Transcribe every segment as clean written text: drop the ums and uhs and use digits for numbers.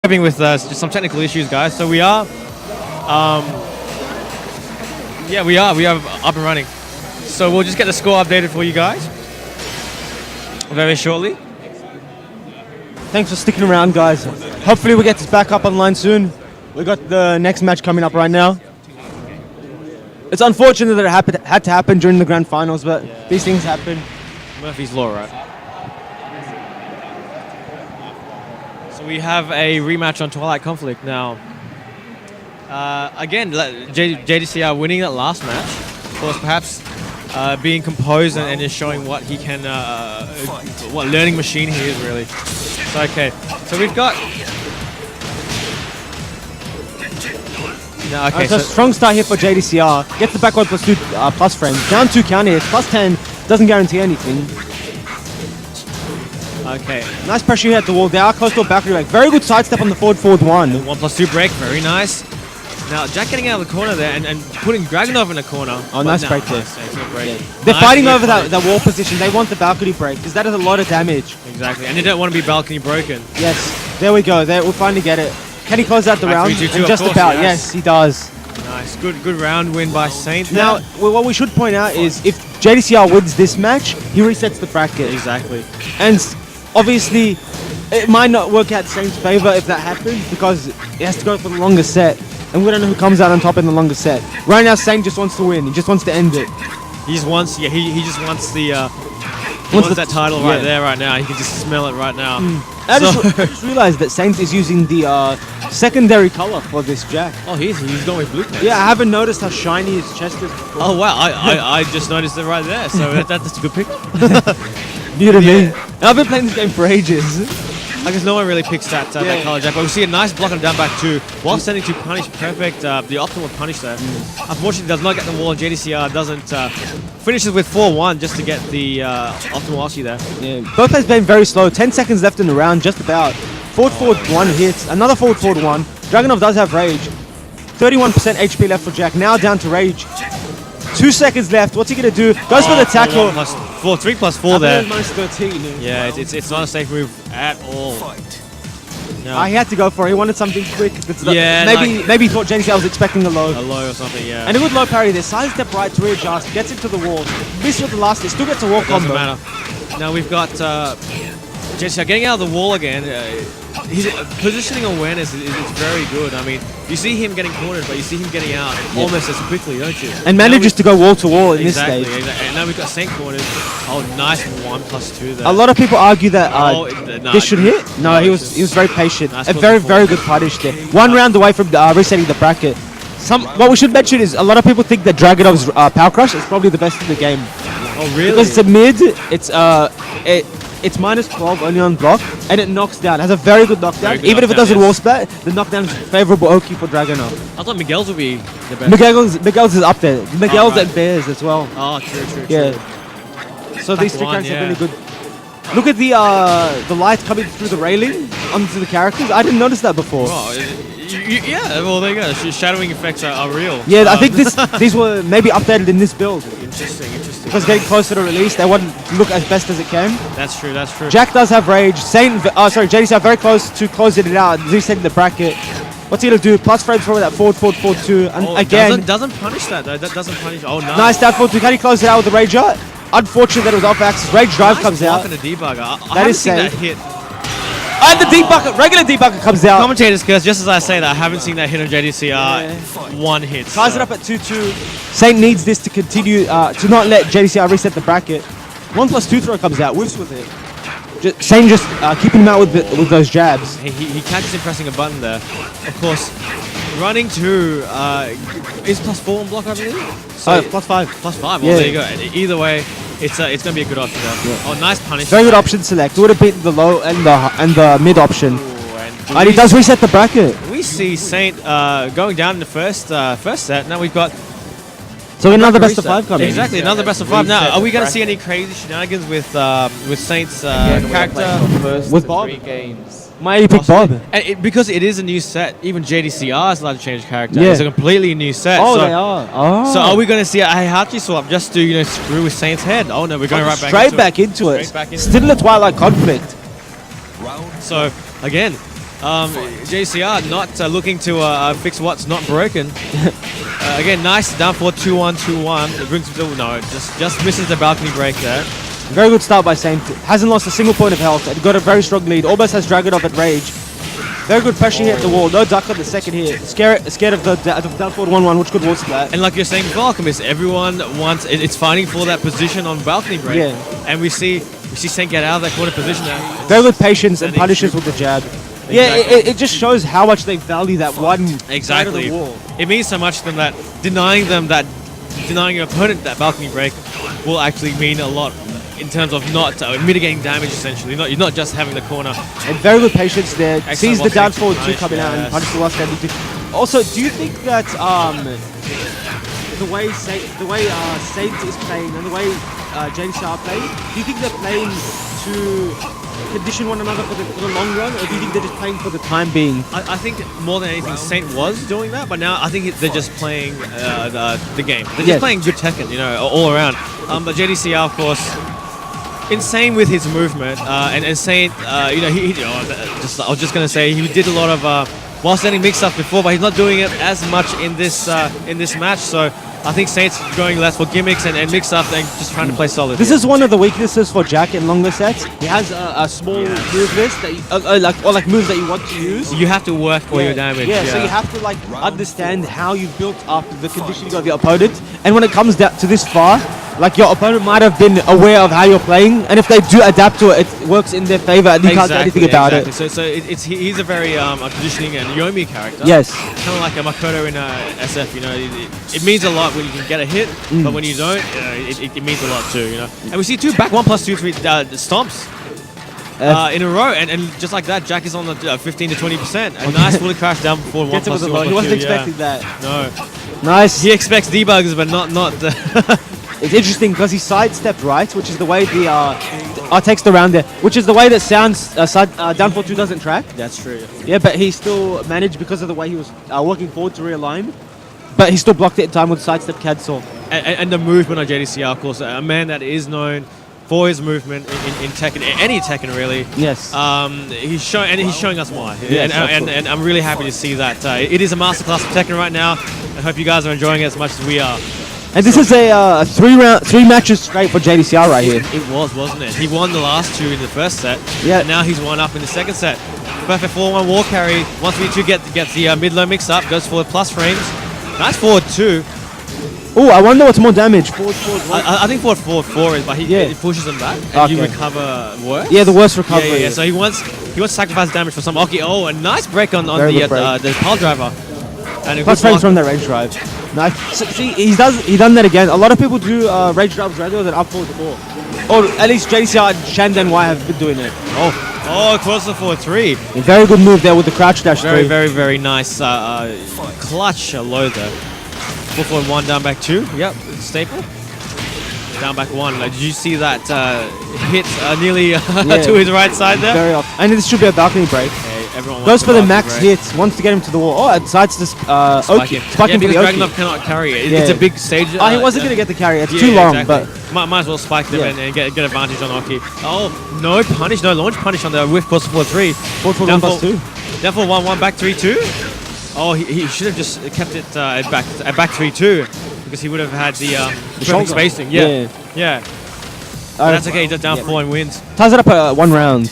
Having with just some technical issues, guys. So we are, yeah, we are up and running. So we'll just get the score updated for you guys very shortly. Thanks for sticking around, guys. Hopefully we get this back up online soon. We got the next match coming up right now. It's unfortunate that it had to happen during the grand finals, but these things happen. Murphy's Law, right? So we have a rematch on Twilight Conflict now. Again, JDC are winning that last match. Of course, perhaps being composed and just showing what he can, what learning machine he is really. So, okay, so we've got. No, okay, so strong start here for JDCR. Gets the backward +2 plus frames. Down 2 counter hits. +10 doesn't guarantee anything. Okay. Nice pressure here at the wall. They are close to a back reback. Very good sidestep on the forward 1. 1+2 break, very nice. Now Jack getting out of the corner there and putting Dragunov in the corner. Oh, nice break there. Yeah. They're fighting over that wall position. They want the balcony break because that is a lot of damage. Exactly, and they don't want to be balcony broken. Yes, there we go. We'll finally get it. Can he close out the round? 3-2-2, and just course, about, yes, he does. Nice, good round win by Saint. Now, what we should point out is if JDCR wins this match, he resets the bracket. Exactly. And obviously, it might not work out Saint's favor if that happens because it has to go for the longer set. And we don't know who comes out on top in the longer set. Right now, Saint just wants to win. He just wants to end it. He just wants, he just wants the, wants that title right there, right now. He can just smell it right now. I just realized that Saint is using the secondary color for this Jack. Oh, he's going with blue pants. Yeah, I haven't noticed how shiny his chest is before. Oh wow, I just noticed it right there. So that's a good pick. New to me. And I've been playing this game for ages. I guess no one really picks that color Jack, but we see a nice block on down back 2 while sending to punish. Perfect, the optimal punish there. Unfortunately, does not get the wall. JDCR doesn't finishes with 4-1 just to get the optimal Aussie there. Yeah, both players playing very slow. 10 seconds left in the round, just about. Forward 1 hits, another forward 1. Dragunov does have rage. 31% HP left for Jack. Now down to rage. 2 seconds left. What's he gonna do? Goes for the tackle. 3+4 there. -13. Yeah, it's not a safe move at all. No. He had to go for it. He wanted something quick. Yeah, maybe he thought JDCR was expecting a low. A low or something, yeah. And a good low parry there. Sidestep right to readjust. Gets into the wall. Missed with the last hit. Still gets a wall combo. Doesn't matter. Now we've got JDCR getting out of the wall again. His positioning awareness is very good. I mean, you see him getting cornered, but you see him getting out almost as quickly, don't you? And manages to go wall to wall in this stage. Exactly. And now we've got Saint cornered. Oh, nice 1+2 there. A lot of people argue that this should hit. No, he was very patient. Nice a very good punish there. 1 round away from resetting the bracket. What we should mention is a lot of people think that Dragunov's Power Crush is probably the best in the game. Oh, really? Because it's a mid. It's -12 only on block, and it knocks down. It has a very good knockdown. Even if it doesn't wall splat, the knockdown is favorable Oki for Dragunov. I thought Miguel's would be the best. Miguel's is up there. Miguel's and Bears as well. Oh, true. Yeah. So these 3 characters are really good. Look at the light coming through the railing onto the characters. I didn't notice that before. Oh, yeah, well, there you go. Shadowing effects are real. Yeah, I think these were maybe updated in this build. Interesting. Because getting closer to release, they want to look as best as it can. That's true. Jack does have rage. JDCR very close to closing it out, resetting the bracket. What's he gonna do? Plus frames for that forward 2, and again doesn't punish that though. That doesn't punish. Oh no. Nice down forward 2. Can he close it out with the rage out? Unfortunate that it was off axis. Rage drive comes out. And a debugger. That is safe. That hit. And the debugger, regular debugger comes out. Commentators curse just as I say that. I haven't seen that hit on JDCR. 1 hit. Ties it up at 2-2. Saint needs this to continue to not let JDCR reset the bracket. 1+2 throw comes out. Whiffs with it. Saint just keeping him out with those jabs. He catches him pressing a button there. Of course, running to is +4 on block, I believe. So +5. +5. Well, there you go. Either way, it's gonna be a good option there. Yeah. Oh, nice punish. Very good option select. Would have beaten the low and the mid option. And he does reset the bracket. We see Saint going down in the first set. Now we've got. So another best of 5 coming. Exactly, another best of 5. Now, are we going to see any crazy shenanigans with Saint's character? With Bob? 3 games. Might pick Bob. And because it is a new set, even JDCR is allowed to change character. Yeah. It's a completely new set. Oh, so, they are. Oh. So are we going to see a Heihachi swap just to screw with Saint's head? Oh no, we're going right straight back into it. Straight back into Still in the Twilight Conflict. So again, JCR not looking to fix what's not broken. Again, nice down for 2-1, 2-1. It brings him to, no, just misses the balcony break there. Very good start by Saint. Hasn't lost a single point of health and got a very strong lead. Almost has Dragunov at Rage. Very good pressure hit at the wall. No duck on the second hit. Scared of the down forward 1-1, which could wall that. And like you're saying, Alchemist, everyone wants it's fighting for that position on balcony break. Yeah. And we see Saint get out of that corner position now. Very good patience and punishes with the jab. Exactly. Yeah, it just shows how much they value that one side of the wall. It means so much to them that denying your opponent that balcony break will actually mean a lot in terms of not mitigating damage, essentially. You're not just having the corner. And very good patience there. Excellent. Sees the down forward 2 coming out yes. and punishes the last standing 2. Also, do you think that the way Saint is playing and the way JDC are playing, do you think they're playing to condition one another for the long run, or do you think they're just playing for the time being? I think more than anything, Saint was doing that, but now I think they're just playing the game. They're just playing good Tekken, all around. But JDCR, of course, insane with his movement, and Saint, I was just gonna say he did a lot of while standing mix-ups before, but he's not doing it as much in this match. So I think Saint's going less for gimmicks and mix-ups and just trying to play solid. This is one of the weaknesses for Jack in longer sets. He has a small move list that like moves that you want to use. You have to work for your damage. Yeah, so you have to understand how you built up the conditioning of your opponent. And when it comes down to this far, like your opponent might have been aware of how you're playing, and if they do adapt to it, it works in their favor, and you can't do anything about it. So he's a very conditioning and Yomi character. Yes. Kind of like a Makoto in SF. It means a lot when you can get a hit, but when you don't, it means a lot too. And we see two back 1+2 3 stomps. In a row, and just like that, Jack is on the 15 to 20%. A nice fully crash down before 1+2. He wasn't expecting that. No. Nice. He expects debuggers, but not the. It's interesting because he sidestepped right, which is the way the takes the round there, which is the way that sounds down for 2 doesn't track. That's true. Yeah, but he still managed because of the way he was working forward to realign. But he still blocked it in time with sidestep cancel. And the movement on JDCR, of course, a man that is known for his movement in Tekken, any Tekken really. Yes. He's showing us why. Yes, and I'm really happy to see that. It is a masterclass of Tekken right now. I hope you guys are enjoying it as much as we are. And this is a 3 matches straight for JDCR right here. It was, wasn't it? He won the last 2 in the first set. Yeah. And now he's 1 up in the second set. Perfect 4-1 wall carry. 1-3-2 gets the mid-low mix-up. Goes for plus frames. Nice forward 2. Oh, I wonder what's more damage. Forward. I think forward 4 is, but he pushes them back and you recover worse. Yeah, the worst recovery. Yeah. So he wants sacrifice damage for some Oki. Oh, a nice break on the pile driver. And plus frames from the rage drive. Nice. So, see, he's done that again. A lot of people do rage drives rather than up forward 4. Or at least JDCR and Shandan Y have been doing it. Oh, close to 4-3. A very good move there with the crouch dash. Very, very, very nice clutch low there. 4-1 down back 2. Yep, staple. Down back 1. Did you see that hit nearly to his right side there? Very off. And this should be a balcony break. Everyone goes for the max hits, wants to get him to the wall. Oh, it decides to spike him because Dragunov cannot carry it. It's a big stage. He wasn't going to get the carry. It's too long, but might as well spike them and get advantage on Oki. Oh, no punish, no launch punish on the whiff course 4-3. 4-1+2. Down for 1-1 back 3-2. Oh, he should have just kept it at back 3-2 because he would have had the perfect spacing. Yeah. That's okay, he does down 4 and wins. Ties it up at 1 round.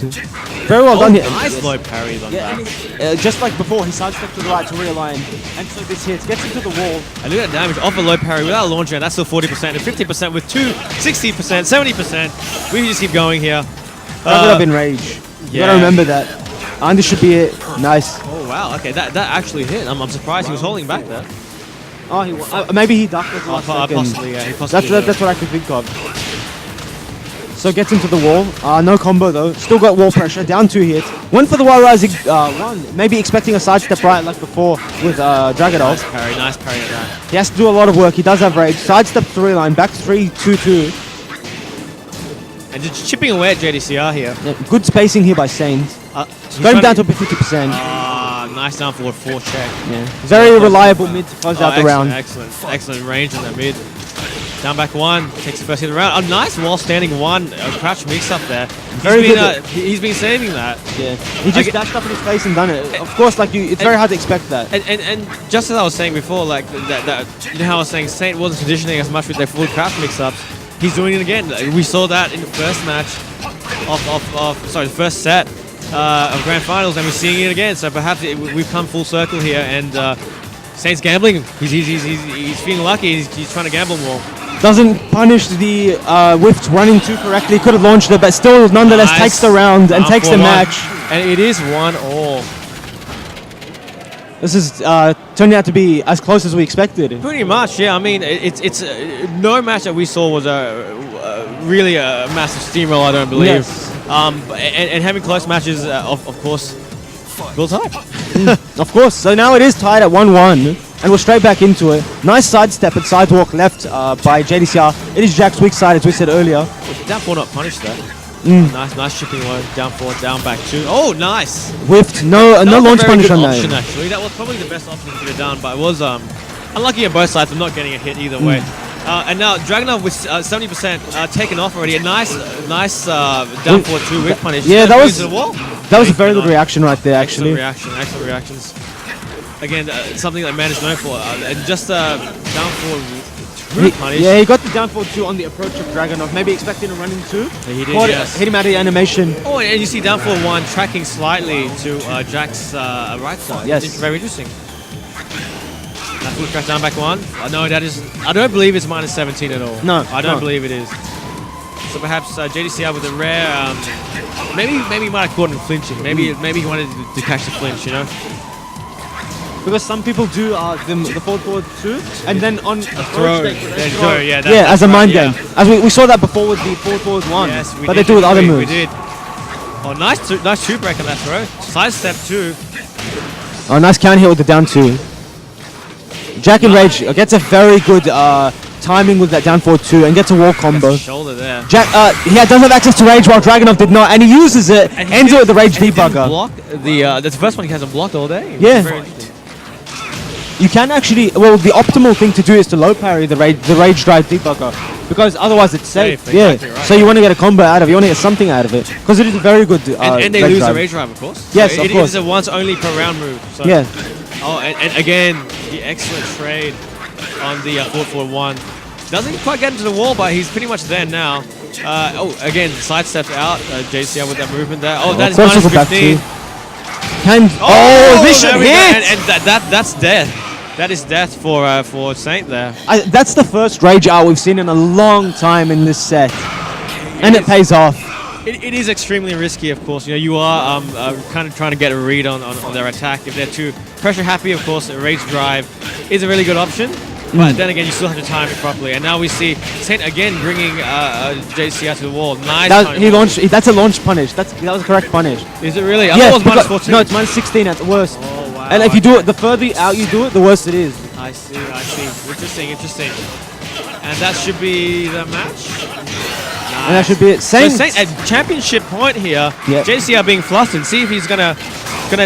Very well done here. Nice low parries on that. Just like before, he sidestepped to the right to realign. And so this hits, gets him to the wall. And look at that damage off a low parry without a launcher, and that's still 40%. And 50% with 2, 60%, 70%. We can just keep going here. Wrap it up in rage. You gotta remember that. And this should be it. Nice. Oh, wow. Okay, that actually hit. I'm surprised he was holding back there. Oh, maybe he ducked it last second. Possibly, yeah. That's what I can think of. So gets him to the wall. No combo though. Still got wall pressure. Down 2 hits. Went for the wall rising 1. Maybe expecting a sidestep right like before with Dragunov. Nice parry at that. He has to do a lot of work. He does have rage. Sidestep 3 line. Back 3-2-2. And just chipping away at JDCR here. Yeah, good spacing here by Saint. Got him down to 50%. Nice down forward 4 check. Yeah. Very reliable mid to close out the round. Excellent range on that mid. Down back one, takes the first hit of the round. A nice wall standing one, crouch mix up there. Very good. He's been saving that. Yeah, he just dashed up in his face and done it. Of course, like it's very hard to expect that. And just as I was saying before, like that you know how I was saying Saint wasn't conditioning as much with their full crouch mix-ups. He's doing it again. We saw that in the first match the first set of Grand Finals, and we're seeing it again. So perhaps we've come full circle here, and Saint's gambling. He's feeling lucky. He's trying to gamble more. Doesn't punish the whiffed running too correctly. Could have launched it, but still, nonetheless, takes the round and takes the match. And it is 1-all. This is turning out to be as close as we expected. Pretty much, yeah. I mean, it's no match that we saw was really a massive steamroll. I don't believe. Yes. And having close matches, of course, builds hype. Of course. So now it is tied at 1-1. And we're straight back into it. Nice sidestep and sidewalk left by JDCR. It is Jack's weak side, as we said earlier. Down 4 not punished there. Nice shipping one. Down 4, down back 2. Oh, nice. Whiffed. No launch punish on that. Actually, that was probably the best option to get done, but it was unlucky on both sides of not getting a hit either way. And now Dragunov with 70% taken off already. A nice down 4-2 whiff punish. Yeah, that was a very good reaction right there. Actually, excellent reactions. Again, something that man is known for. And just down 4 punish. Yeah, he got the down 4-2 on the approach of Dragunov. Maybe expecting a running 2. He did, yes. Hit him out of the animation. Oh, and you see down 4-1 tracking slightly to Jack's right side. Yes. It's very interesting. That full crash down back 1. No, that is. I don't believe it's minus 17 at all. No, I don't believe it is. So perhaps JDCR with a rare. Maybe he might have caught him flinching. Maybe he wanted to catch the flinch. You know. Because some people do the forward 2 and then on a throw. As a mind game. As we saw that before with the forward 1. Yes, but they do with other moves. We did. Oh, nice two break on that throw. Side step 2. Oh, nice counter hit with the down 2. Jack and Rage gets a very good timing with that down 4-2 and gets a wall combo. Shoulder there. Jack, he does have access to Rage while Dragunov did not, and he uses it, ends it with the Rage debugger. Block that's the first one he hasn't blocked all day. Yeah. You can actually, the optimal thing to do is to low parry the Rage Drive debugger, because otherwise it's safe. Exactly right. So you want to get a combo out of it, you want to get something out of it, because it is a very good and they lose the Rage Drive, of course. Yes, so of course. It is a once only per round move. So. Yeah. Oh, and again, the excellent trade on the 4-4-1. Doesn't quite get into the wall, but he's pretty much there now. Again, sidestepped out. JCR with that movement there. Oh, that is minus 15. This should hit! And that's death. That is death for Saint there. That's the first Rage out we've seen in a long time in this set. And it pays off. It is extremely risky, of course. You know, you are kind of trying to get a read on their attack. If they're too pressure happy, of course, a Rage Drive is a really good option. But then again, you still have to time it properly. And now we see Saint again bringing JCR to the wall. Nice. That's a launch punish. That was a correct punish. Is it really? Yeah, I thought it was minus 14. No, it's minus 16 at the worst. Oh, wow. And if you do it, the further out you do it, the worse it is. I see. Interesting. And that should be the match. Nice. And that should be it. Saint at championship point here. Yep. JCR being flustered. See if he's gonna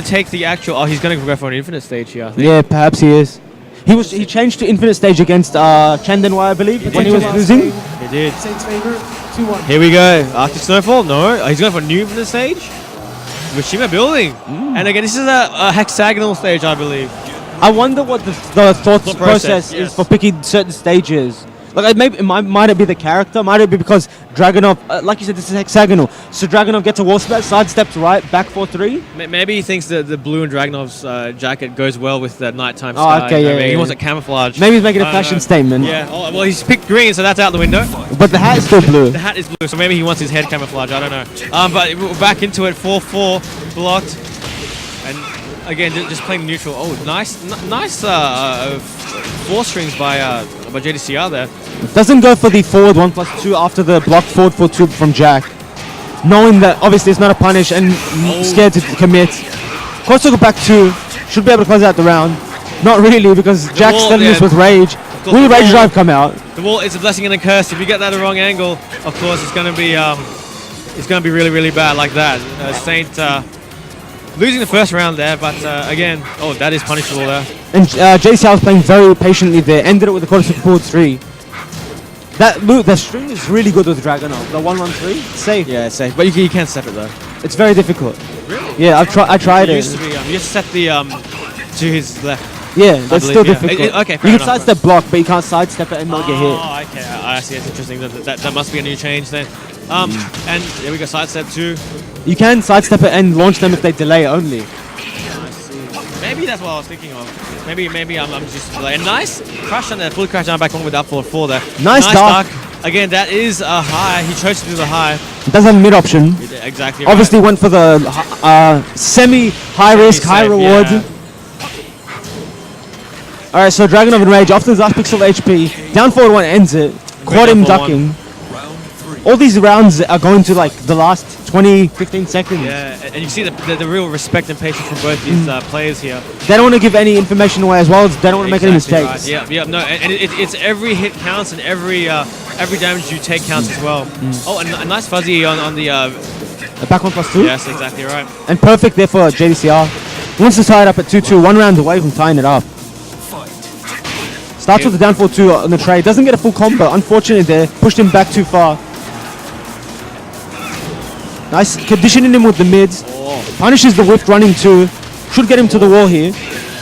take the actual. Oh, he's gonna go for an infinite stage here. I think. Yeah, perhaps he is. He changed to infinite stage against Chandenwai, I believe, when he was losing. He did. Saints favor 2-1. Here we go. Arctic Snowfall. No, he's going for a new infinite stage. Mishima building. And again, this is a hexagonal stage, I believe. I wonder what the thought process is for picking certain stages. Like might it be the character? Might it be because Dragunov, like you said, this is hexagonal. So Dragunov gets a wall smash, sidesteps right, back 4-3. Maybe he thinks that the blue and Dragunov's jacket goes well with the nighttime sky. Oh, okay, yeah. He wants a camouflage. Maybe he's making a fashion statement. Yeah. Oh, well, he's picked green, so that's out the window. But the hat is still blue. The hat is blue, so maybe he wants his head camouflage. I don't know. But we're back into it. 4-4 blocked, and again just playing neutral. Oh, nice 4 strings by JDCR there. Doesn't go for the forward 1+2 after the blocked forward 4-2 from Jack, knowing that obviously it's not a punish and scared to commit. Course go back 2, should be able to close out the round. Not really, because Jack's still this with Rage. Will the Rage Drive come out? The wall is a blessing and a curse. If you get that at the wrong angle, of course it's going to be really, really bad like that. Saint losing the first round there, but again, that is punishable there. And JCR was playing very patiently there, ended it with a quarter forward 3. The string is really good with Dragunov. The 1-1-3, safe. Yeah, it's safe. But you can't step it though. It's very difficult. Really? Yeah, I tried it. Used to be, you have to set the to his left. Yeah, that's still believe, yeah. difficult. Okay, you fair can enough. sidestep block, but you can't sidestep it and not get hit. Oh, okay. I see. It's interesting. That must be a new change then. And there we go. Sidestep 2. You can sidestep it and launch them if they delay only. I see. Maybe that's what I was thinking of. Maybe I'm just like nice crash on there. Full crash down back one with up for 4 there. Nice dark. Again, that is a high. He chose to do the high. It does have a mid option. Exactly. Obviously went for the semi high risk, high reward. Yeah. Alright, so Dragunov and Rage after the last pixel of HP. Down forward 1 ends it. Caught him ducking. All these rounds are going to like the last 20-15 seconds. Yeah, and you see the real respect and patience from both these players here. They don't want to give any information away as well as they don't want to make any mistakes. Right. Yeah, no, and it's every hit counts and every damage you take counts as well. Oh, and a nice fuzzy on the A back 1+2. yes, exactly right. And perfect there for JDCR. Wants to tie it up at 2-2, 1 round away from tying it up. Starts with the down 4-2 on the trade. Doesn't get a full combo. Unfortunately there. Pushed him back too far. Nice. Conditioning him with the mids. Punishes the whip running too. Should get him to the wall here.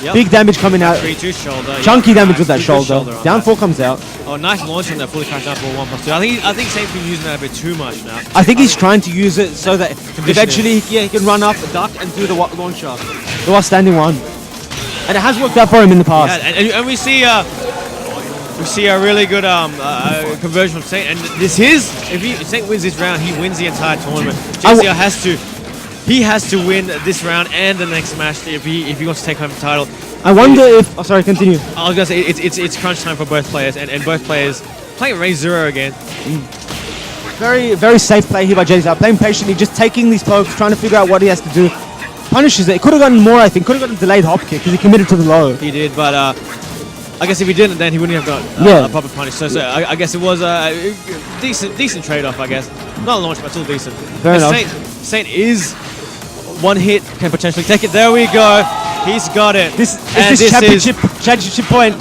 Yep. Big damage coming out. 3-2 shoulder. Chunky damage with that Good shoulder. Down 4 comes out. Oh, nice launch on that fully crash down for 1+2. I think Saint's been using that a bit too much now. I think he's trying to use it so that eventually he can run up, duck, and do the launcher. The while standing one. And it has worked out for him in the past. Yeah, and we see a really good conversion from Saint. And this is if Saint wins this round, he wins the entire tournament. JCR has to win this round and the next match if he wants to take home the title. I wonder if... Oh, sorry, continue. I was gonna say it's crunch time for both players, and both players playing Raise 0 again. Very, very safe play here by JDCR. Playing patiently, just taking these pokes, trying to figure out what he has to do. Punishes it. Could have gotten more, I think. Could have gotten a delayed hop kick because he committed to the low. He did, but I guess if he didn't, then he wouldn't have got a proper punish. So I guess it was a decent trade-off, I guess. Not a launch, but still decent. Fair enough. Saint is one hit, can potentially take it. There we go. He's got it. This championship point.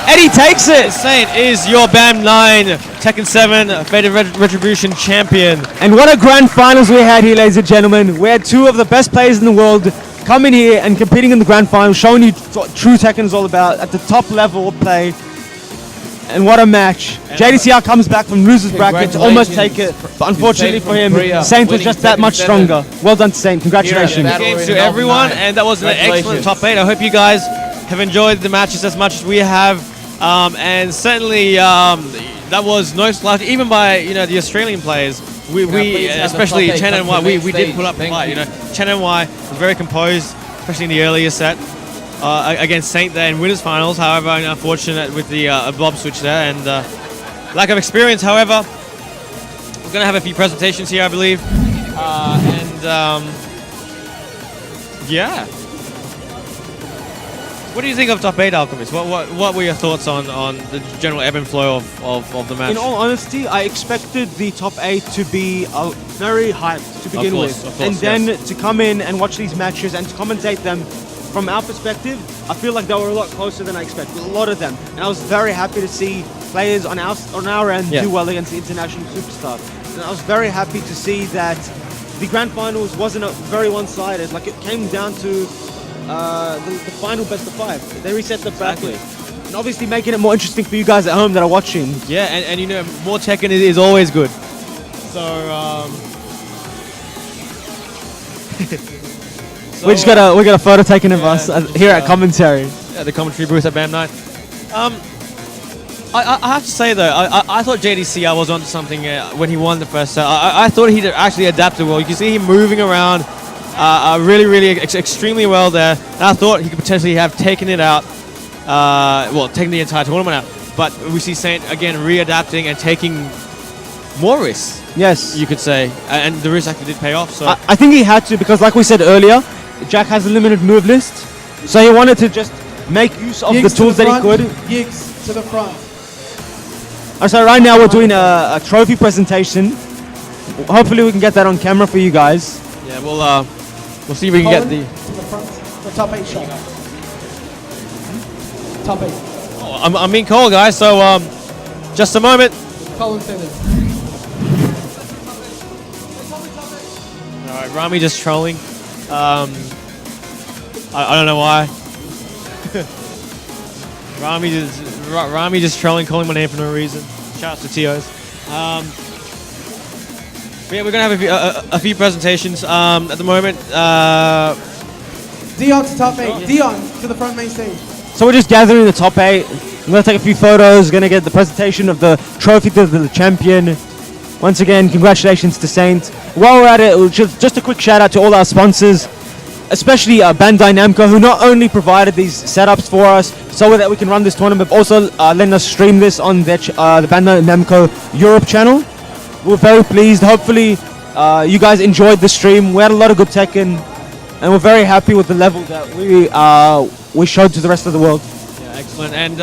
And he takes it! Saint is your BAM9 Tekken 7 Faded Retribution champion. And what a grand finals we had here, ladies and gentlemen. We had 2 of the best players in the world coming here and competing in the grand finals, showing you what true Tekken is all about at the top level of play. And what a match. JDCR comes back from loser's bracket to almost take it, but unfortunately for him, Saint was just that much stronger. Well done to Saint, congratulations. Games to everyone, and that was an excellent top 8. I hope you guys have enjoyed the matches as much as we have. And certainly that was no slouch, even by the Australian players. We especially Chen and Y, we did put up a fight. Chen and Y were very composed, especially in the earlier set against Saint there in winners finals. However, unfortunate with the blob switch there and lack of experience. However, we're gonna have a few presentations here, I believe, yeah. What do you think of top 8, Alchemist? What were your thoughts on the general ebb and flow of the match? In all honesty, I expected the top 8 to be very hyped to begin with. And then to come in and watch these matches and to commentate them, from our perspective, I feel like they were a lot closer than I expected, a lot of them. And I was very happy to see players on our end do well against the international superstar. And I was very happy to see that the grand finals wasn't very one-sided. Like it came down to the final best of 5. They reset the bracket. And obviously making it more interesting for you guys at home that are watching. Yeah, and more Tekken is always good. So, we got a photo taken of us here at commentary. Yeah, the commentary booth at BAM9. I have to say though, I thought JDCR was onto something when he won the first set. I thought he'd actually adapted well. You can see him moving around really extremely well there. And I thought he could potentially have taken it out, taken the entire tournament out. But we see Saint again readapting and taking more risks. Yes, you could say, and the risk actually did pay off. So I think he had to, because like we said earlier, Jack has a limited move list, so he wanted to just make use of the tools that he could. Yigs to the front. So right now we're doing a trophy presentation. Hopefully we can get that on camera for you guys. Yeah, we'll see if we can get the to the front. The top 8 shot. Top 8. I'm being called, guys. So just a moment. Colin Fenners. All right, Rami just trolling. I don't know why. Rami just trolling, calling my name for no reason. Shout out to TOs. But yeah, we're gonna have a few presentations at the moment. Dion to top 8. Dion to the front main stage. So we're just gathering the top 8. I'm going to take a few photos, going to get the presentation of the trophy to the champion. Once again, congratulations to Saint. While we're at it, just a quick shout out to all our sponsors, especially Bandai Namco, who not only provided these setups for us so that we can run this tournament, but also letting us stream this on their the Bandai Namco Europe channel. We're very pleased. Hopefully you guys enjoyed the stream. We had a lot of good Tekken, and we're very happy with the level that we showed to the rest of the world. Yeah, excellent. And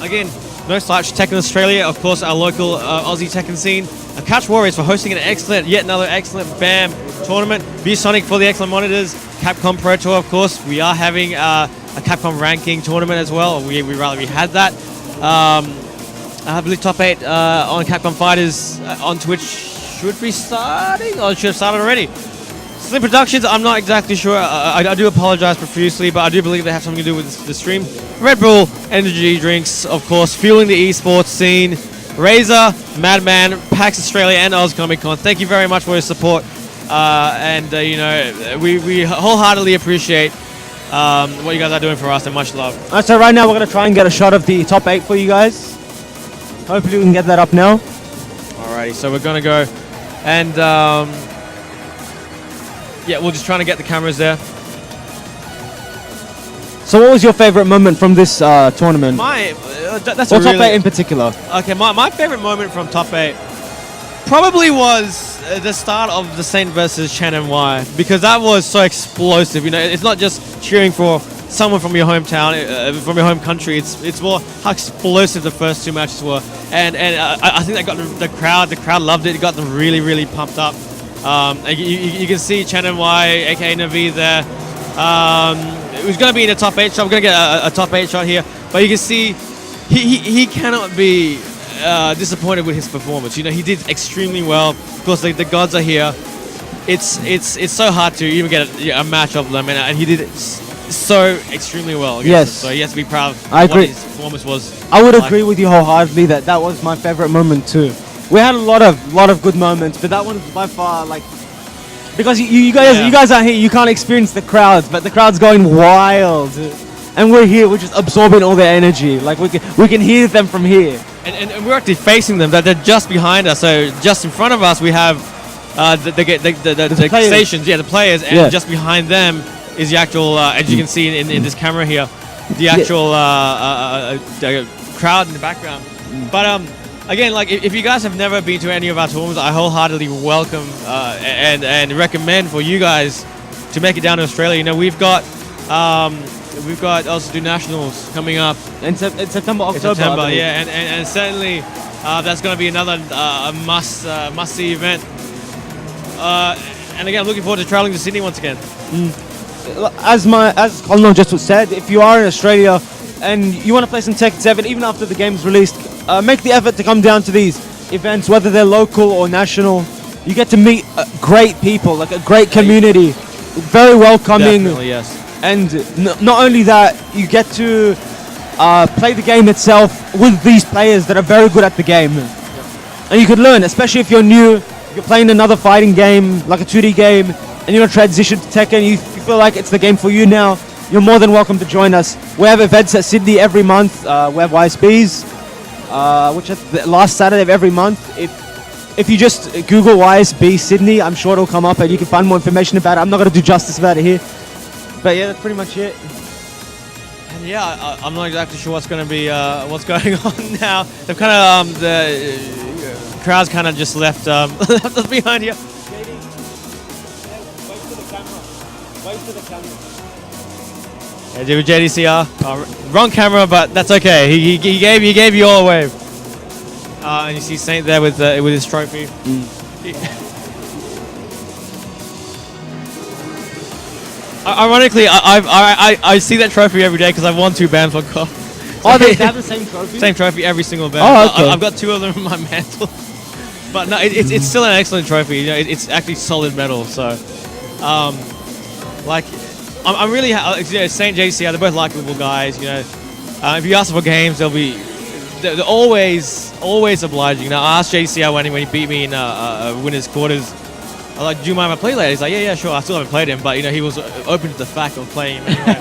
again, no slouch, Tekken Australia, of course, our local Aussie Tekken scene. CouchWarriors for hosting yet another excellent BAM tournament. VSonic for the excellent monitors. Capcom Pro Tour, of course. We are having a Capcom ranking tournament as well. We had that. I believe top 8 on Capcom Fighters on Twitch should be starting, or should have started already. Slim Productions, I'm not exactly sure. I do apologize profusely, but I do believe they have something to do with the stream. Red Bull Energy Drinks, of course, fueling the esports scene. Razer, Madman, PAX Australia, and Oz Comic Con. Thank you very much for your support. You know, we wholeheartedly appreciate what you guys are doing for us, and much love. So right now we're going to try and get a shot of the top 8 for you guys. Hopefully we can get that up now. Alrighty, so we're going to go and yeah, we're just trying to get the cameras there. So what was your favorite moment from this tournament? That's or a top really, 8 in particular? Okay, my favorite moment from top 8 probably was the start of the Saint versus Chen NY, because that was so explosive. You know, it's not just cheering for someone from your hometown, from your home country. It's more how explosive the first 2 matches were, and I think that got the crowd loved it. It got them really pumped up. You can see Chen NY, aka Navi there. It was going to be in the top 8 shot. We're going to get a top 8 shot here, but you can see he cannot be disappointed with his performance. You know, he did extremely well. Of course, the gods are here. It's so hard to even get a match of them, and he did it so extremely well. Yes. So he has to be proud of I agree. what his performance was. I would like. agree with you wholeheartedly that was my favorite moment too. We had a lot of good moments, but that one is by far like, because you guys are here, you can't experience the crowds, but the crowd's going wild, and we're here, we're just absorbing all their energy. Like we can hear them from here, and we're actually facing them. They're just behind us. So just in front of us, we have the stations, the players, and just behind them is the actual, as you can see in this camera here, the actual crowd in the background. But again, like if you guys have never been to any of our tournaments, I wholeheartedly welcome and recommend for you guys to make it down to Australia. You know, we've got also do nationals coming up in September, October. In September, yeah, and certainly that's going to be another must-see event. And again, I'm looking forward to traveling to Sydney once again. As Colin just said, if you are in Australia and you want to play some Tekken 7, even after the game's released, make the effort to come down to these events, whether they're local or national. You get to meet great people, like a great community, very welcoming. Definitely, yes. And not only that, you get to play the game itself with these players that are very good at the game. And you could learn, especially if you're new, if you're playing another fighting game, like a 2D game, and you want to transition to Tekken, you feel like it's the game for you now, you're more than welcome to join us. We have events at Sydney every month. We have YSBs, which is the last Saturday of every month. If you just Google YSB Sydney, I'm sure it'll come up and you can find more information about it. I'm not going to do justice about it here. But yeah, that's pretty much it. And yeah, I'm not exactly sure what's going to be what's going on now. They've kind of the crowd's kind of just left left us behind here. Wait for the camera. Yeah, do JDCR. Wrong camera, but that's okay. He gave you all a wave. And you see Saint there with his trophy. Ironically, I see that trophy every day because I've won 2 BAMs on golf. Oh, they have the same trophy? Same trophy every single event. Oh, okay. I've got 2 of them in my mantle. But no, it's still an excellent trophy. You know, it's actually solid metal. So, like, I'm really Saint JCR. They're both likable guys. You know, if you ask them for games, they're always obliging. You know, I asked JCR when he beat me in winners quarters. I was like, do you mind if I play later? He's like, yeah, sure. I still haven't played him, but you know, he was open to the fact of playing him anyway.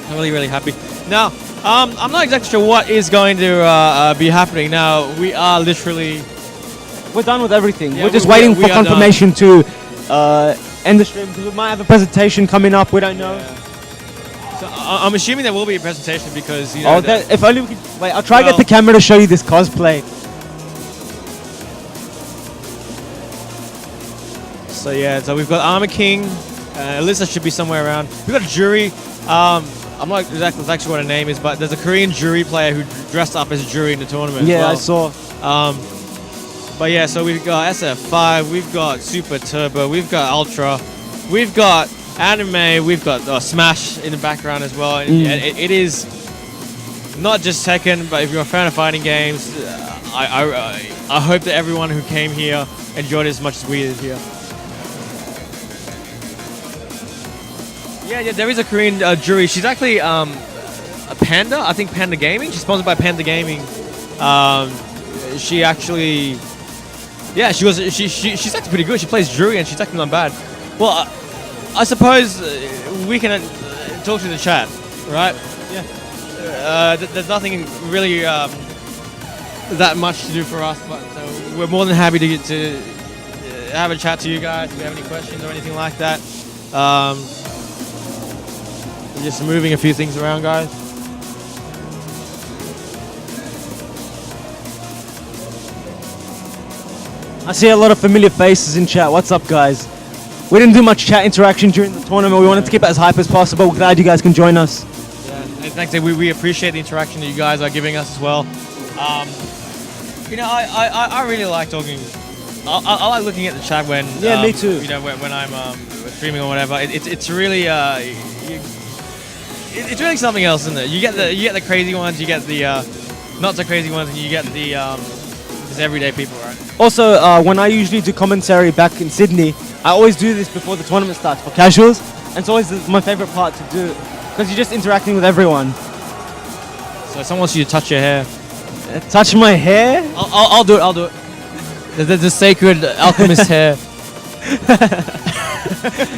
I'm really happy. Now, I'm not exactly sure what is going to be happening. Now, we are literally... We're done with everything. Yeah, we're just we waiting are for done. confirmation to end the stream, because we might have a presentation coming up. We don't know. Yeah. So I'm assuming there will be a presentation because, you know... If only we could... Wait, I'll try to Well- get the camera to show you this cosplay. So yeah, so we've got Armor King. Alyssa should be somewhere around. We've got a jury. I'm not exactly what her name is, but there's a Korean jury player who dressed up as a jury in the tournament. Yeah, as well. I saw. But yeah, so we've got SF5, we've got Super Turbo, we've got Ultra, we've got Anime, we've got Smash in the background as well. And it is not just Tekken, but if you're a fan of fighting games, I hope that everyone who came here enjoyed it as much as we did here. Yeah, there is a Korean jury. She's actually a Panda. I think Panda Gaming. She's sponsored by Panda Gaming. She actually, yeah, she's actually pretty good. She plays jury and she's actually not bad. Well, I suppose we can talk to the chat, right? Yeah. There's nothing really that much to do for us, but we're more than happy to get to have a chat to you guys if you have any questions or anything like that. Just moving a few things around, guys. I see a lot of familiar faces in chat. What's up, guys? We didn't do much chat interaction during the tournament. We wanted to keep it as hype as possible. We're glad you guys can join us. Yeah, and thanks. We appreciate the interaction that you guys are giving us as well. You know, I really like talking. I like looking at the chat when me too. You know, when I'm streaming or whatever. It's really it's really something else, isn't it? You get the crazy ones, you get the not so crazy ones, and you get the just everyday people, right? Also, when I usually do commentary back in Sydney, I always do this before the tournament starts for casuals, and it's always my favorite part to do, because you're just interacting with everyone. So someone wants you to touch your hair. Touch my hair? I'll do it. The sacred alchemist hair.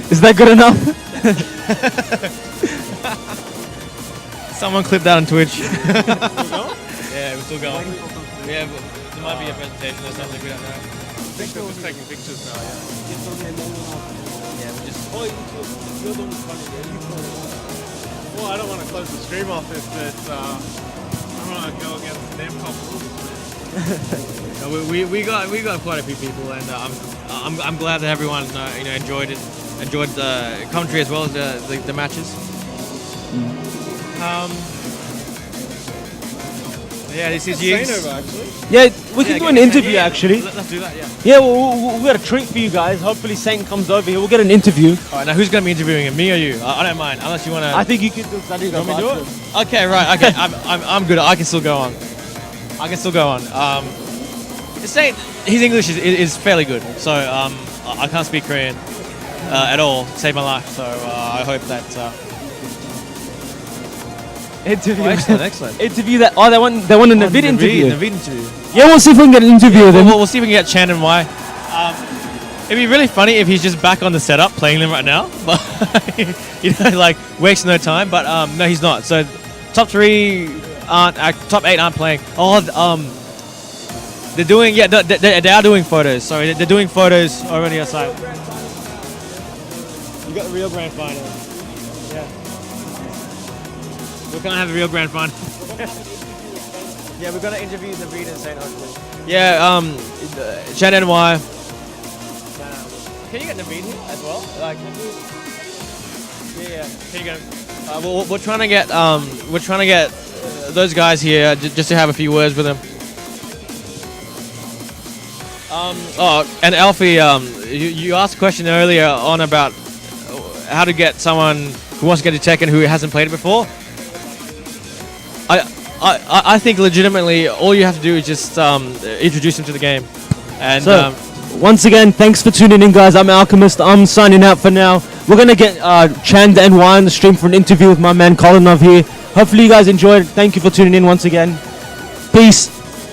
Is that good enough? Someone clip that on Twitch. Yeah, we're still going. Yeah, but there might be a presentation or something. We don't know. I think we're just taking pictures now. Yeah, we're just. Well, I don't want to close the stream off if it's. I don't want to go against the damn top rules. No, we got quite a few people, and I'm glad that everyone enjoyed the commentary as well as the matches. Yeah, this is you. Yeah, we can do an interview actually. Let's do that. Yeah. Yeah, well, we got a treat for you guys. Hopefully, Saint comes over here. We'll get an interview. All right, now who's gonna be interviewing him? Me or you? I don't mind, unless you wanna. I think you could do it. You want me to do it? Okay, right. Okay, I'm good. I can still go on. Saint, his English is fairly good, so I can't speak Korean at all. Saved my life, so I hope that. Interview. Oh, excellent. Interview that. Oh, they want an Navid interview. Navid interview. Yeah, we'll see if we can get an interview with him. We'll see if we can get Chan and Y. It'd be really funny if he's just back on the setup playing them right now, but like wasting no time. But no, he's not. So top 8 aren't playing. Oh, they're doing they are doing photos. Sorry, they're doing photos over on the other side. You got the real grand final. Yeah. We're gonna have a real grand final. Yeah, we're gonna interview Navid and Saint hopefully. Yeah, Chan and Y. Can you get Navid here as well? Like, yeah. Can you go? We're trying to get those guys here just to have a few words with them. And Alfie, you asked a question earlier on about how to get someone who wants to get to Tekken who hasn't played it before. I think legitimately all you have to do is just introduce him to the game. And So, once again, thanks for tuning in, guys. I'm Alchemist. I'm signing out for now. We're going to get Chand and Y on the stream for an interview with my man Kolinov here. Hopefully you guys enjoyed. Thank you for tuning in once again. Peace.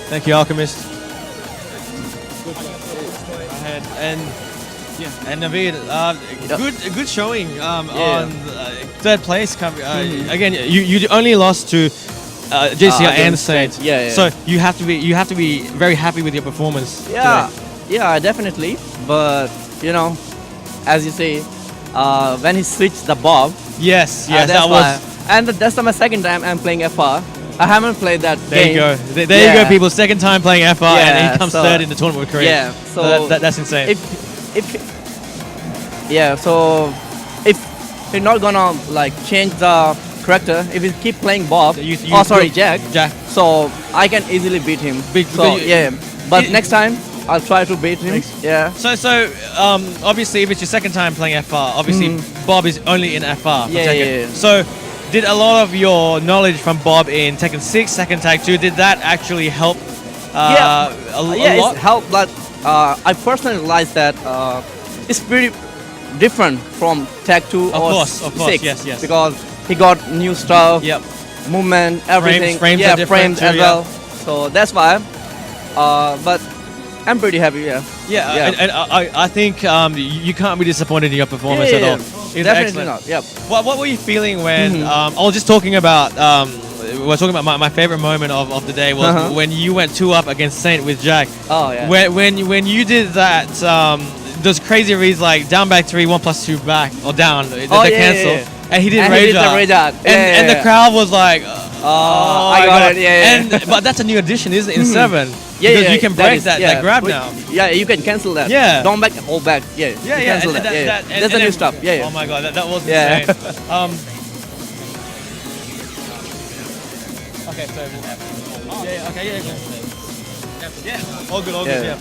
thank you, Alchemist. And Naveed, good showing on third place. Again, you only lost to JCR and Saints. Yeah. So you have to be very happy with your performance. Yeah, today. yeah, definitely. But you know, as you say, when he switched the Bob, Yes, that's that why. was. And that's my second time I'm playing FR. I haven't played that There game. you go. There you go, people. Second time playing FR, and Yeah, he comes so- third in the tournament with Korea. Yeah, so that's insane. So if you're not gonna like change the character, if you keep playing Bob, Jack. So I can easily beat him. But next time I'll try to beat him. Yeah. So obviously, if it's your second time playing FR, obviously Bob is only in FR. for Yeah, Tekken. yeah, yeah. So, did a lot of your knowledge from Bob in Tekken 6, Second Tag 2, did that actually help a lot? It's helped, but I personally realized that it's pretty different from Tag 2 Of or course, 6. yes. Because he got new stuff, Yep. movement, everything. Frames yeah, are different frames as too, well. So that's why. But I'm pretty happy. Yeah. Yeah, and I think you can't be disappointed in your performance at all. It's Definitely excellent. not. Yep. What were you feeling when I was just talking about we're talking about my favorite moment of the day was when you went 2-up against Saint with Jack. Oh yeah. When you did that those crazy reads like down back 3 1+2 back or down they cancel and he did And rage he did the art. rage art. And the crowd was like I got it. Yeah. but that's a new addition, isn't it, in 7? Yeah, Because you can break that grab now. Yeah, you can cancel that. Yeah. Don't back, hold back. Yeah. You cancel and that. and That's a new then- stuff. Yeah. Oh my god, that was Yeah. insane. Okay, so all good, Yeah.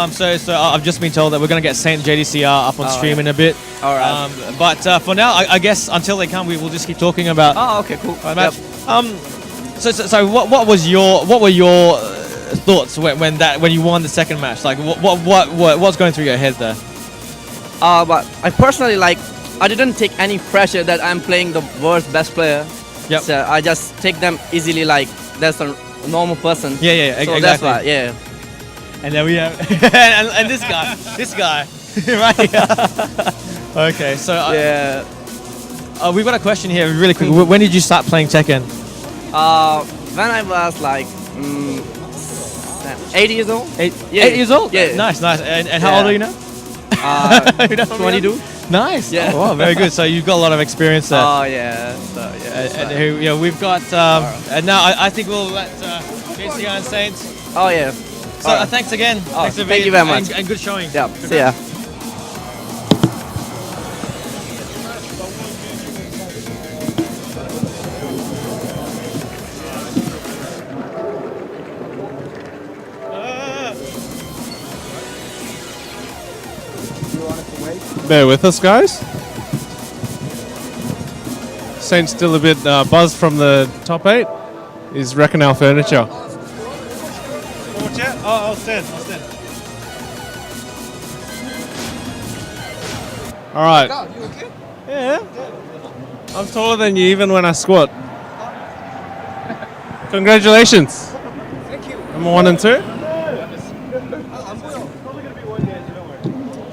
So I've just been told that we're gonna get Saint JDCR up on stream in a bit. All right. But for now, I guess until they come, we will just keep talking about. Oh, okay, cool. Right, Matt? So what were your thoughts when you won the second match? Like what's going through your head there? But I personally I didn't take any pressure that I'm playing the world's best player. Yep. So I just take them easily like that's a normal person. Yeah, So exactly. that's why, yeah. And then we have and this guy right here. Okay, so Yeah. we've got a question here really quick. When did you start playing Tekken? When I was like 8 years old. 8 Yeah. years old? Yeah. Nice. And how old are you now? You know what I mean? 22. Nice. Yeah. Oh, wow, very good. So you've got a lot of experience there. Oh yeah. So yeah. And here, we've got and now I think we'll let JCR and Saints. Oh yeah. So Alright. thanks again. Thanks for thank being- you very much. And good showing. Yeah. See ya. Bear with us, guys. Saint's still a bit buzzed from the top 8. He's wrecking our furniture. I'll stand. All right. You okay? Yeah. I'm taller than you even when I squat. Congratulations. Thank you. Number 1 and 2.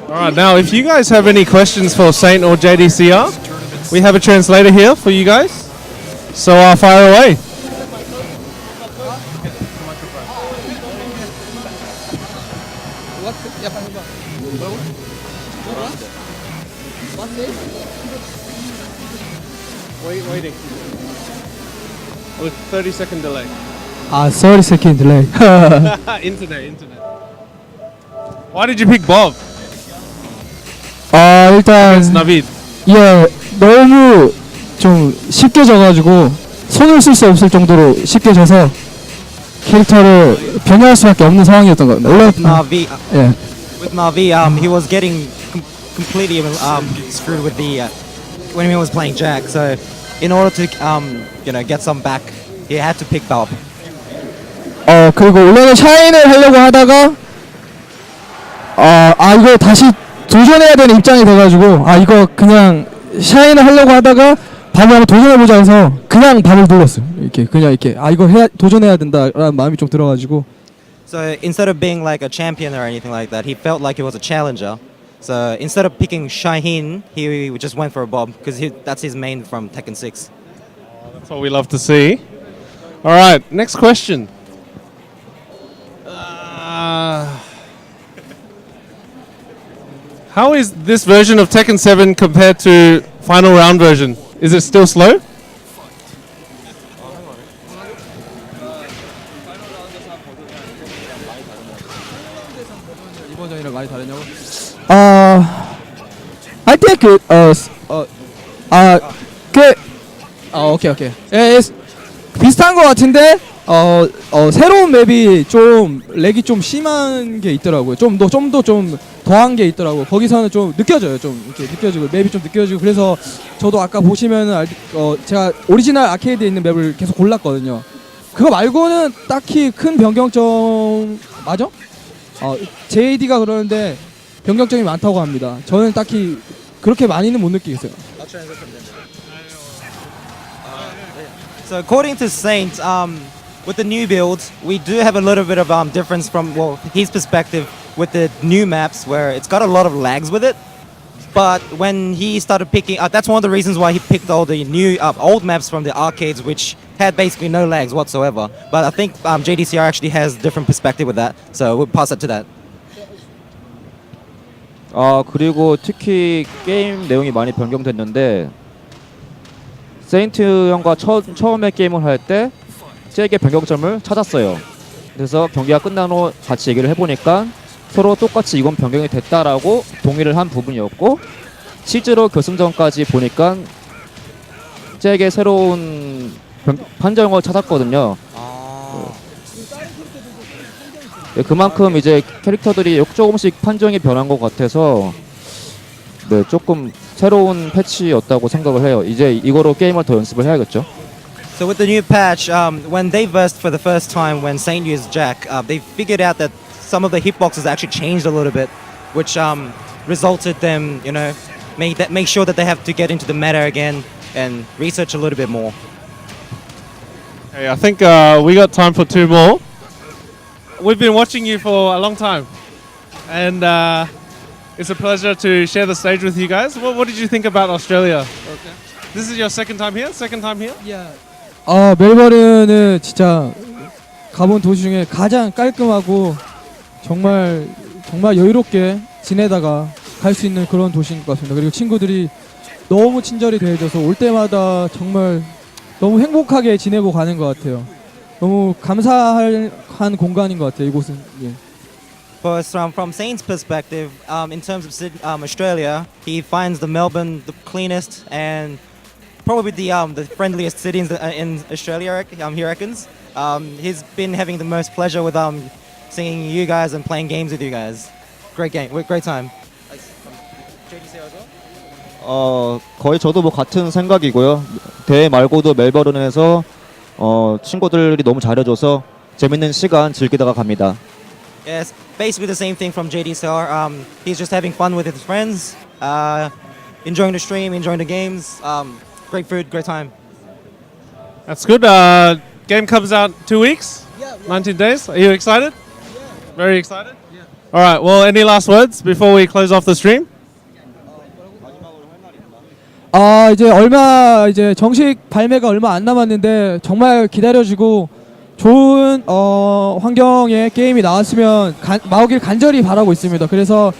All right, now if you guys have any questions for Saint or JDCR, we have a translator here for you guys. So fire away. Waiting. With 30-second delay. 30second delay. Internet. Why did you pick Bob? 일단 Navid. 예, 너무 좀 쉽게 져가지고 손을 쓸 수 없을 정도로 쉽게 져서 캐릭터를 변형할 수밖에 없는 상황이었던 것 같아요. 원래 Navi, 예. with Navi, he was getting completely screwed with the when he was playing Jack. So, in order to get some back he had to pick Bob. 그리고 원래는 샤인을 하려고 하다가 이거 다시 도전해야 되는 입장이 돼가지고 이거 그냥 샤인을 하려고 하다가 밤을 한번 도전해보자 해서 그냥 밤을 눌렀어요. 그냥 이거 도전해야 된다라는 마음이 좀 들어가지고. So instead of being like a champion or anything like that, he felt like he was a challenger. So instead of picking Shaheen, he just went for a Bob because that's his main from Tekken 6. That's what we love to see. All right, next question. How is this version of Tekken 7 compared to final round version? Is it still slow? 이번 전이랑 많이 다르냐고? I think 오케이. 예, 비슷한 것 같은데 새로운 맵이 좀 렉이 좀 심한 게 있더라고요. 좀 더한 게 있더라고. 거기서는 좀 느껴져요. 좀 이렇게 느껴지고 맵이 좀 느껴지고 그래서 저도 아까 보시면은 제가 오리지널 아케이드에 있는 맵을 계속 골랐거든요. 그거 말고는 딱히 큰 변경점 맞아? JD가 그러는데 변경점이 많다고 합니다. 저는 딱히 그렇게 많이는 못 느끼겠어요. So according to Saint, with the new build, we do have a little bit of difference from his perspective with the new maps, where it's got a lot of lags with it. But when he started picking, that's one of the reasons why he picked all the new old maps from the arcades, which had basically no lags whatsoever. But I think JDCR actually has a different perspective with that, so we'll pass it to that. 그리고 특히 게임 내용이 많이 변경됐는데 세인트 형과 처음에 게임을 할 때 잭의 변경점을 찾았어요. 그래서 경기가 끝난 후 같이 얘기를 해보니까 서로 똑같이 이건 변경이 됐다라고 동의를 한 부분이었고 실제로 결승전까지 보니까 잭의 새로운 판정을 찾았거든요. 네, 그만큼 이제 캐릭터들이 조금씩 판정이 변한 것 같아서 네, 조금 새로운 패치였다고 생각을 해요. 이제 이거로 게임을 더 연습을 해야겠죠. So with the new patch, when they versed for the first time when Saint used Jack, they figured out that some of the hitboxes actually changed a little bit, which resulted them, make sure that they have to get into the meta again and research a little bit more. Okay, I think we got time for two more. We've been watching you for a long time, and it's a pleasure to share the stage with you guys. What did you think about Australia? Okay. This is your second time here? Second time here? Yeah. 멜버른은 진짜 가본 도시 중에 가장 깔끔하고 정말 여유롭게 지내다가 갈 수 있는 그런 도시인 것 같습니다. 그리고 친구들이 너무 친절히 대해줘서 올 때마다 정말 너무 행복하게 지내고 가는 것 같아요. 너무 감사한 공간인 것 같아요. 이곳은. 예. But from Saint's perspective, in terms of Australia, he finds the Melbourne the cleanest and probably the friendliest city in Australia. He reckons. He's been having the most pleasure with seeing you guys and playing games with you guys. Great time. 거의 저도 뭐 같은 생각이고요. 대회 말고도 멜버른에서 친구들이 너무 잘해줘서 재밌는 시간 즐기다가 갑니다. Yes, basically the same thing from JDCR. He's just having fun with his friends, enjoying the stream, enjoying the games. Great food, great time. That's good. Game comes out 2 weeks, 19 days. Are you excited? Yeah. Very excited? Yeah. All right, well, any last words before we close off the stream? 이제 정식 발매가 얼마 안 남았는데 정말 기다려지고 좋은 환경의 게임이 나왔으면 나오길 간절히 바라고 있습니다. 그래서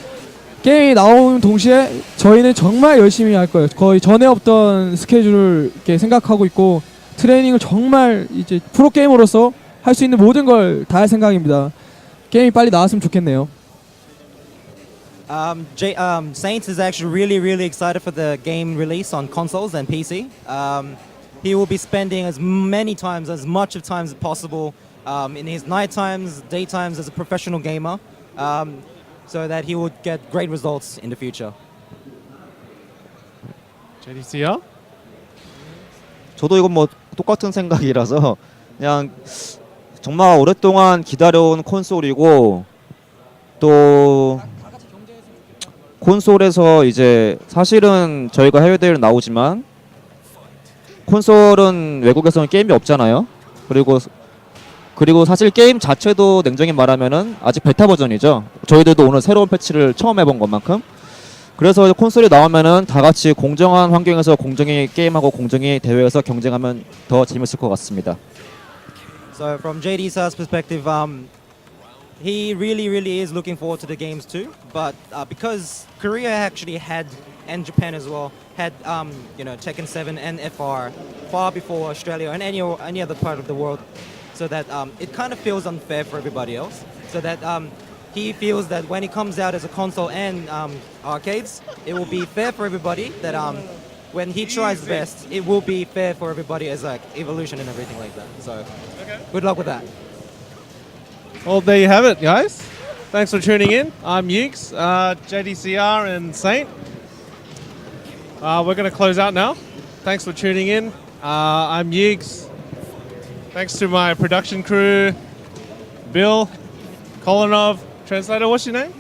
게임이 나오는 동시에 저희는 정말 열심히 할 거예요. 거의 전에 없던 스케줄을 이렇게 생각하고 있고 트레이닝을 정말 이제 프로 게이머로서 할 수 있는 모든 걸 다 할 생각입니다. 게임이 빨리 나왔으면 좋겠네요. Saints is actually really excited for the game release on consoles and PC. He will be spending as much of time as possible in his night times, daytimes as a professional gamer, so that he will get great results in the future. JDCR? 저도 이건 뭐 똑같은 생각이라서 그냥 정말 오랫동안 기다려온 콘솔이고 또 콘솔에서 이제 사실은 저희가 해외 대회를 나오지만 콘솔은 외국에서는 게임이 없잖아요. 그리고 사실 게임 자체도 냉정히 말하면은 아직 베타 버전이죠. 저희들도 오늘 새로운 패치를 처음 해본 것만큼. 그래서 콘솔이 나오면은 다 같이 공정한 환경에서 공정히 게임하고 공정히 대회에서 경쟁하면 더 재밌을 것 같습니다. So from JD's perspective, he really is looking forward to the games too. But because Korea actually had, and Japan as well, had Tekken 7 and FR far before Australia and any other part of the world, so that it kind of feels unfair for everybody else. So that he feels that when it comes out as a console and arcades, it will be fair for everybody. That when he tries best, it will be fair for everybody as like evolution and everything like that. So good luck with that. Well, there you have it, guys. Thanks for tuning in. I'm Yeeks, JDCR and Saint. We're going to close out now. Thanks for tuning in. I'm Yeeks. Thanks to my production crew, Bill, Kolinov, translator, what's your name?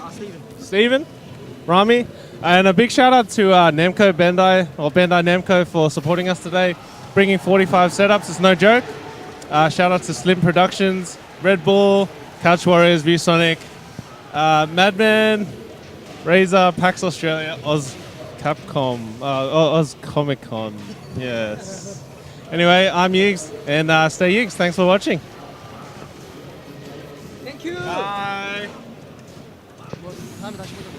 Steven, Rami. And a big shout out to Namco Bandai, or Bandai Namco, for supporting us today, bringing 45 setups. It's no joke. Shout out to Slim Productions, Red Bull, CouchWarriors, ViewSonic, Madman, Razer, PAX Australia, Oz Capcom, Oz Comic Con. Yes. Anyway, I'm Yeeks, and stay Yeeks. Thanks for watching. Thank you. Bye. 다음에 다시 보자.